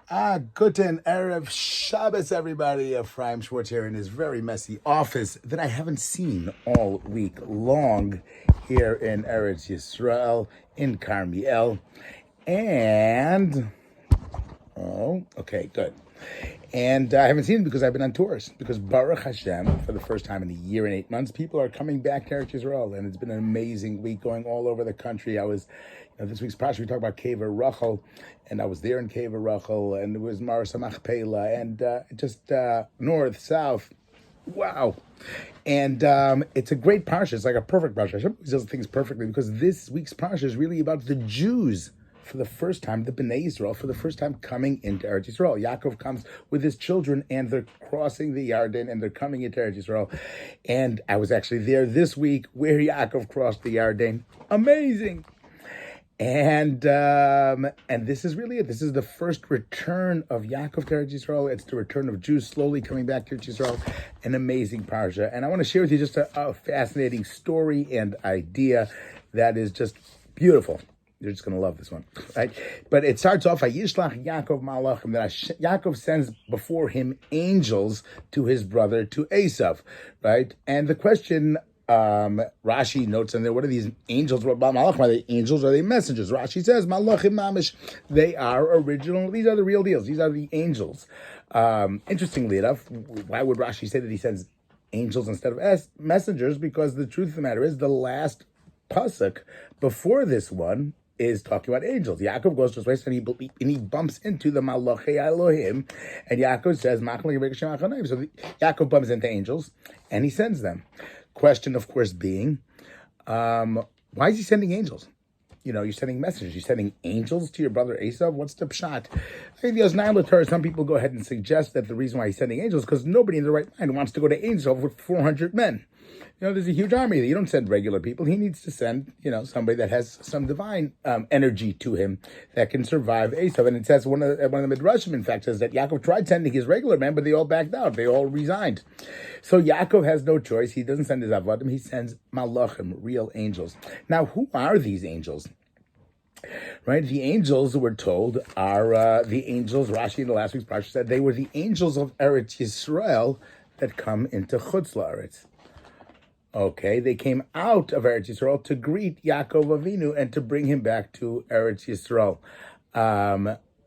Guten Erev Shabbos, everybody. Ephraim Schwartz here in his very messy office that I haven't seen all week long here in Eretz Yisrael, in Carmiel. And, okay, good. And I haven't seen it because I've been on tours. Because Baruch Hashem, for the first time in a year and 8 months, people are coming back to Eretz Yisrael. And it's been an amazing week going all over the country. I was, this week's Parsha, we talk about Cave Rachel. And I was there in Cave Rachel. And it was Marsa Machpelah. And just north, south. Wow. And it's a great Parsha. It's like a perfect Parsha. Hashem does things perfectly because this week's Parsha is really about the Jews. For the first time, the Bnei Yisrael, for the first time coming into Eretz Yisrael. Yaakov comes with his children, and they're crossing the Yarden, and they're coming into Eretz Yisrael. And I was actually there this week where Yaakov crossed the Yarden. Amazing! And this is really it. This is the first return of Yaakov to Eretz Yisrael. It's the return of Jews slowly coming back to Eretz Yisrael. An amazing Parsha. And I want to share with you just a fascinating story and idea that is just beautiful. You're just going to love this one, right? But it starts off, Vayishlach Yakov Malachim, that Yaakov sends before him angels to his brother, to Esav, right? And the question, Rashi notes in there, what are these angels? What about Malachim? Are they angels? Are they messengers? Rashi says, Malachim Mamish, they are original. These are the real deals. These are the angels. Interestingly enough, why would Rashi say that he sends angels instead of messengers? Because the truth of the matter is, the last pasuk before this one is talking about angels. Yaakov goes to his place and he bumps into the Malachei Elohim, and Yaakov says, so Yaakov bumps into angels, and he sends them. Question, of course, being, why is he sending angels? You're sending messengers. You're sending angels to your brother Esav. What's the pshat? Some people go ahead and suggest that the reason why he's sending angels is because nobody in their right mind wants to go to Esav with 400 men. There's a huge army there. You don't send regular people. He needs to send, somebody that has some divine energy to him that can survive Esav. And it says, one of the Midrashim, in fact, says that Yaakov tried sending his regular men, but they all backed out. They all resigned. So Yaakov has no choice. He doesn't send his Avadim. He sends Malachim, real angels. Now, who are these angels? Right? The angels, we're told, are the angels, Rashi in the last week's Parsha said, they were the angels of Eretz Yisrael that come into Chutz La'aretz. Okay, they came out of Eretz Yisrael to greet Yakov Avinu and to bring him back to Eretz Yisrael.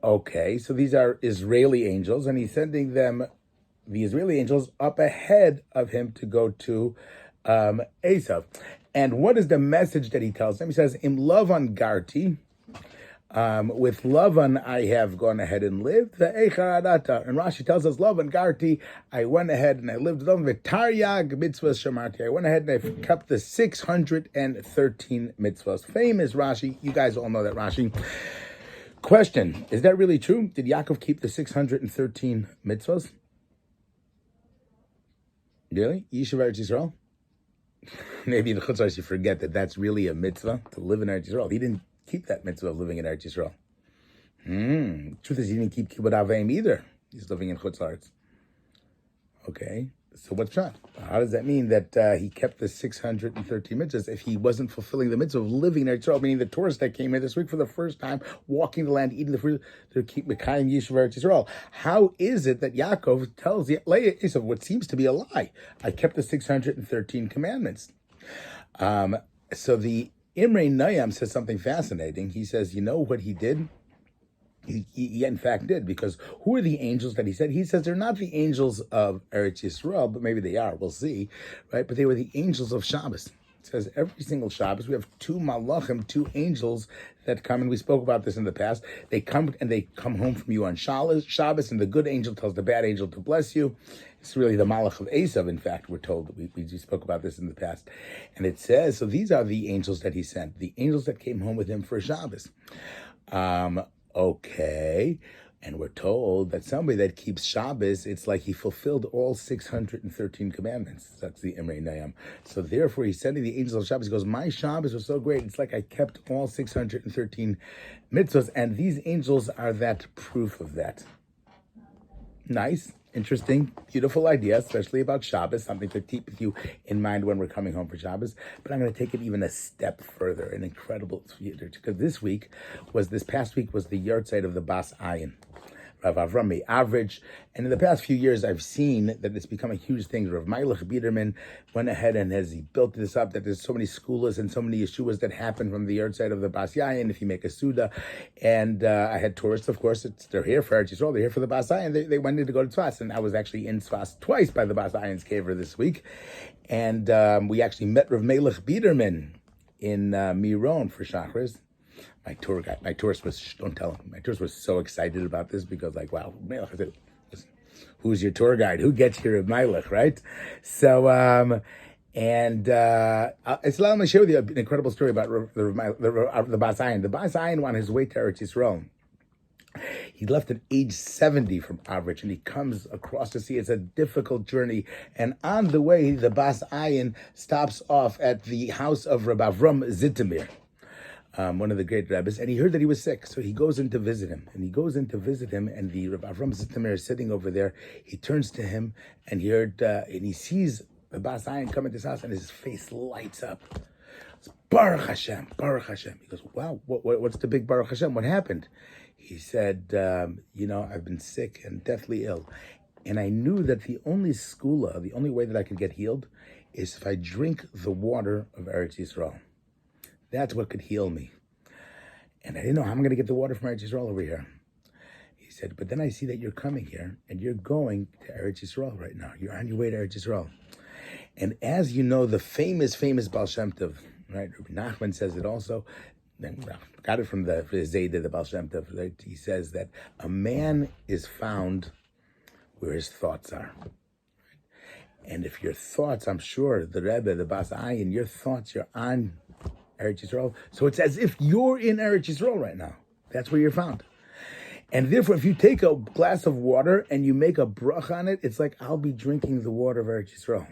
Okay, so these are Israeli angels, and he's sending them, the Israeli angels, up ahead of him to go to Esav. And what is the message that he tells them? He says, Im Lavan Garti, with Lavan I have gone ahead and lived. And Rashi tells us, Lavan Garti, I went ahead and I lived with Lavan. V'taryag mitzvahs shamarti. I went ahead and I kept the 613 mitzvahs. Famous Rashi. You guys all know that Rashi. Question, is that really true? Did Yaakov keep the 613 mitzvahs? Really? Yishuv Eretz Yisrael? Maybe in the Chutzars you forget that that's really a mitzvah, to live in Eretz Yisrael. He didn't keep that mitzvah of living in Eretz Yisrael. Truth is, he didn't keep Kibbud Aveim either. He's living in Chutzars. Okay, so what's that? How does that mean that he kept the 613 mitzvahs if he wasn't fulfilling the mitzvah of living in Eretz Yisrael? Meaning the tourists that came in this week for the first time, walking the land, eating the fruit, to keep Mekayim Yishuv Eretz Yisrael. How is it that Yaakov tells Esav what seems to be a lie? I kept the 613 commandments. So the Imrei Nayam says something fascinating. He says, you know what he did? He in fact did, because who are the angels that he said? He says they're not the angels of Eretz Yisrael, but maybe they are, we'll see, right? But they were the angels of Shabbos. It says every single Shabbos we have two malachim, two angels that come, and we spoke about this in the past. They come home from you on Shabbos, and the good angel tells the bad angel to bless you. It's really the malach of Esav, in fact, we're told. We spoke about this in the past. And it says, so these are the angels that he sent, the angels that came home with him for Shabbos. Okay, and we're told that somebody that keeps Shabbos, it's like he fulfilled all 613 commandments. That's the Imrei Nayam. So therefore, he's sending the angels of Shabbos. He goes, my Shabbos was so great. It's like I kept all 613 mitzvahs, and these angels are that proof of that. Nice. Interesting, beautiful idea, especially about Shabbos, something to keep with you in mind when we're coming home for Shabbos. But I'm going to take it even a step further, an incredible, because this past week was the yahrzeit of the Bas Ayin. Rav Avram may average. And in the past few years, I've seen that it's become a huge thing. Rav Meilach Biederman went ahead and he built this up, that there's so many schools and so many yeshuvas that happen from the side of the Bas Ayin if you make a Suda. And I had tourists, of course, they're here for Eretz Yisrael, they're here for the Bas Ayin. They wanted to go to Tzfas, and I was actually in Tzfas twice by the Bas Ayin's kever this week. And we actually met Rav Meilach Biederman in Miron for Shachris. My tourist was, don't tell him, my tourist was so excited about this because, like, wow, Meilach, I said, listen, who's your tour guide? Who gets here at Meilach, right? So, let me share with you an incredible story about the Bas Ayin. The Bas Ayin on his way to Eretz Yisrael, he left at age 70 from average, and he comes across the sea. It's a difficult journey. And on the way, the Bas Ayin stops off at the house of Rabbi Ephraim Schwartz, one of the great rabbis, and he heard that he was sick, so he goes in to visit him. And the Rabbi Ephraim Schwartz is sitting over there. He turns to him, and he sees the Bas Ayin come into his house, and his face lights up. It's Baruch Hashem, Baruch Hashem. He goes, wow, what's the big Baruch Hashem? What happened? He said, I've been sick and deathly ill. And I knew that the only way that I could get healed is if I drink the water of Eretz Yisrael. That's what could heal me. And I didn't know how I'm going to get the water from Eretz Yisrael over here. He said, but then I see that you're coming here and you're going to Eretz Yisrael right now. You're on your way to Eretz Yisrael. And as you know, the famous Baal Shem Tov, right? Rabbi Nachman says it also. Then got it from the Zayda, the Baal Shem Tov. Right? He says that a man is found where his thoughts are. And if your thoughts, I'm sure, the Rebbe, the Bas Ayin, your thoughts, you're on Eretz Yisrael. So it's as if you're in Eretz Yisrael right now. That's where you're found. And therefore, if you take a glass of water and you make a bracha on it, it's like, I'll be drinking the water of Eretz Yisrael.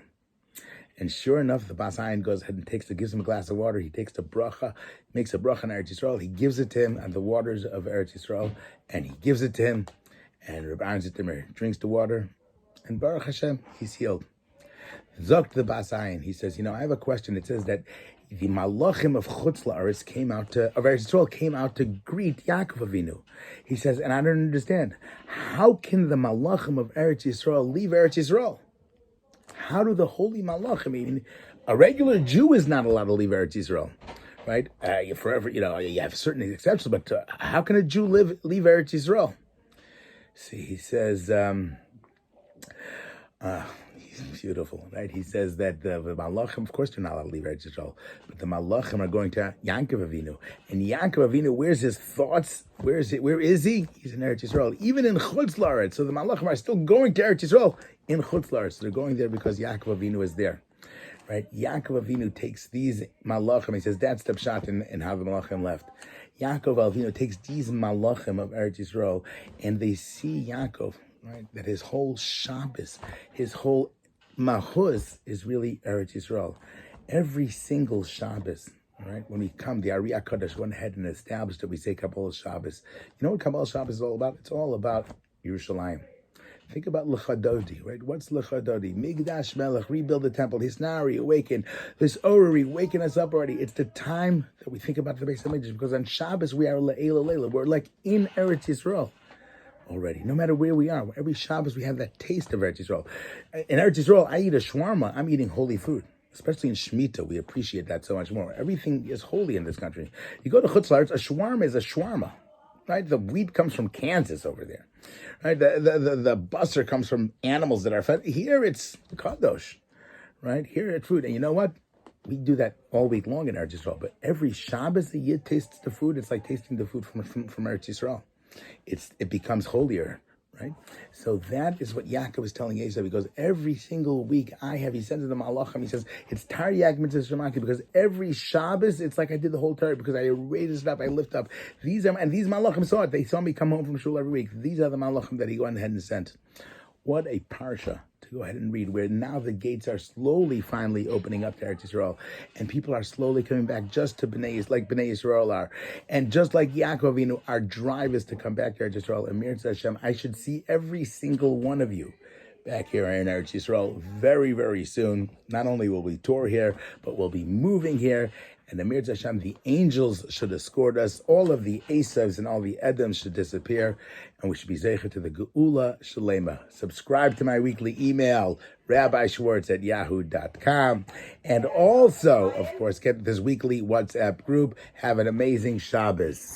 And sure enough, the Bas Ayin goes ahead and gives him a glass of water. He takes the bracha, makes a bracha on Eretz Yisrael. He gives it to him on the waters of Eretz Yisrael, and he gives it to him. And Rabbi Ephraim drinks the water, and Baruch Hashem, he's healed. Zokt the Bas Ayin, he says, I have a question. It says that the Malachim of Chutz La'aretz of Eretz Yisrael came out to greet Yakov Avinu. He says, and I don't understand, how can the Malachim of Eretz Yisrael leave Eretz Yisrael? How do the holy Malachim, a regular Jew is not allowed to leave Eretz Yisrael, right? Forever, you have certain exceptions, but how can a Jew leave Eretz Yisrael? See, he says, he's beautiful, right? He says that the Malachim, of course, they're not allowed to leave Eretz Yisrael, but the Malachim are going to Yakov Avinu. And Yakov Avinu, where's his thoughts? Where is he? He's in Eretz Yisrael, even in Chutz La'aretz. So the Malachim are still going to Eretz Yisrael in Chutz La'aretz. So they're going there because Yakov Avinu is there, right? Yakov Avinu takes these Malachim. He says that's the pshat in how the Malachim left. Yaakov Avinu takes these Malachim of Eretz Yisrael, and they see Yaakov, right? That his whole Shabbos, his whole Mahuz is really Eretz Yisrael. Every single Shabbos, right? When we come, the Ari HaKadosh went ahead and established that we say Kabbalah Shabbos. You know what Kabbalah Shabbos is all about? It's all about Yerushalayim. Think about L'chadodi, right? What's L'chadodi? Migdash Melech, rebuild the temple. Hisnari, awaken. This Orari, waking us up already. It's the time that we think about the Beis HaMikdash, because on Shabbos we are Le'ela Leila. We're like in Eretz Yisrael already. No matter where we are, every Shabbos we have that taste of Eretz Yisrael. In Eretz Yisrael, I eat a shawarma. I'm eating holy food. Especially in Shemitah, we appreciate that so much more. Everything is holy in this country. You go to Chutz La'aretz, a shawarma is a shawarma. Right, the wheat comes from Kansas over there. Right, the basar comes from animals that are fed. Here it's kadosh. Right, here it's food, and you know what? We do that all week long in Eretz Yisrael. But every Shabbos the Yid tastes the food. It's like tasting the food from Eretz Yisrael. It becomes holier. Right, so that is what Yaakov is telling Esav. He goes, every single week he says to the Malachim, he says, it's Taryag Mitzvah Shemaki, because every Shabbos, it's like I did the whole Torah, because I raised it up, I lift up. These Malachim saw it. They saw me come home from shul every week. These are the Malachim that he went ahead and sent. What a Parsha to go ahead and read, where now the gates are slowly, finally opening up to Eretz Yisrael, and people are slowly coming back just to Bnei, like Bnei Yisrael are. And just like Yaakov Avinu, our drive is to come back to Eretz Yisrael. And Mir Hashem, I should see every single one of you back here in Eretz Yisrael very, very soon. Not only will we tour here, but we'll be moving here. And Amir Hashem, the angels should escort us. All of the Asavs and all the Edoms should disappear. And we should be Zeicher to the Geula Shalema. Subscribe to my weekly email, rabbischwartz@yahoo.com. And also, of course, get this weekly WhatsApp group. Have an amazing Shabbos.